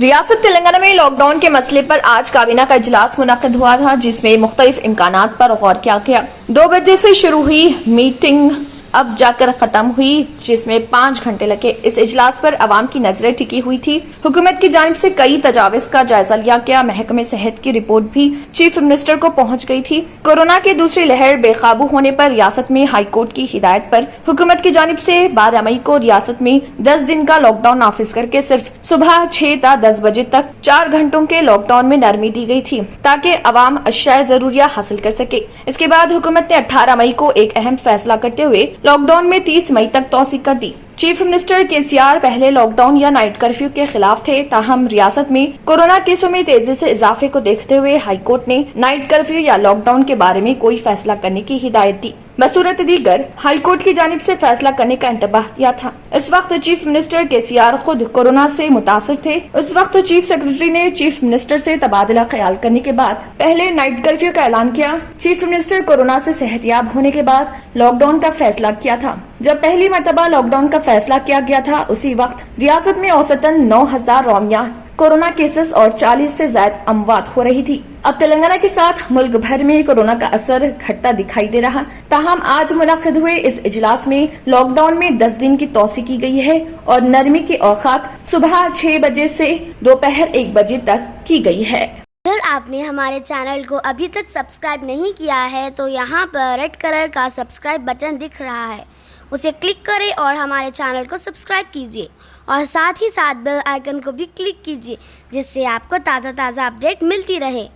रियासत तेलंगाना में लॉकडाउन के मसले पर आज काबीना का इजलास मुनक्किद हुआ था, जिसमें मुख्तलिफ इम्कानात पर गौर किया गया। 2 बजे से शुरू हुई मीटिंग अब जाकर खत्म हुई, जिसमें 5 घंटे लगे। इस इजलास पर अवाम की नजरें टिकी हुई थी। हुकूमत की जानिब से कई तजावीज़ का जायजा लिया गया। महकमे सेहत की रिपोर्ट भी चीफ मिनिस्टर को पहुंच गई थी। कोरोना की दूसरी लहर बेकाबू होने पर रियासत में हाई कोर्ट की हिदायत पर हुकूमत की जानिब से 12 मई को रियासत में 10 दिन का लॉकडाउन नाफिज करके सिर्फ सुबह 6 ta 10 बजे तक 4 घंटों के लॉकडाउन में नरमी दी गई थी, ताकि अवाम अशियाए जरूरिया हासिल कर सके। इसके बाद हुकूमत ने 18 मई को एक अहम फैसला करते हुए लॉकडाउन में 30 मई तक तौसीक कर दी। चीफ मिनिस्टर केसीआर पहले लॉकडाउन या नाइट कर्फ्यू के खिलाफ थे, ताहम रियासत में कोरोना केसों में तेजी से इजाफे को देखते हुए हाई कोर्ट ने नाइट कर्फ्यू या लॉकडाउन के बारे में कोई फैसला करने की हिदायत दी। बसूरत दीगर हाई कोर्ट की जानिब से फैसला करने का इंतबाह किया था। इस वक्त चीफ मिनिस्टर केसीआर खुद कोरोना से मुतासर थे। उस वक्त चीफ सेक्रेटरी ने चीफ मिनिस्टर से तबादला ख्याल करने के बाद पहले नाइट कर्फ्यू का ऐलान किया। चीफ मिनिस्टर कोरोना से सेहतियाब होने के बाद लॉकडाउन का फैसला किया था। जब पहली मरतबा लॉकडाउन का फैसला किया गया था, उसी वक्त रियासत में औसतन 9,000 रोमिया कोरोना केसेस और 40 से ज्यादा अमवात हो रही थी। अब तेलंगाना के साथ मुल्क भर में कोरोना का असर घटता दिखाई दे रहा। ताहम आज मुनक्किद हुए इस इजलास में लॉकडाउन में 10 दिन की तौसीक की गई है और नरमी के औकात सुबह 6 बजे से दोपहर 1 बजे तक की गई है। अगर आपने हमारे चैनल को अभी तक सब्सक्राइब नहीं किया है तो यहाँ पर रेड कलर का सब्सक्राइब बटन दिख रहा है, उसे क्लिक करें और हमारे चैनल को सब्सक्राइब कीजिए और साथ ही साथ बेल आइकन को भी क्लिक कीजिए, जिससे आपको ताज़ा अपडेट मिलती रहे।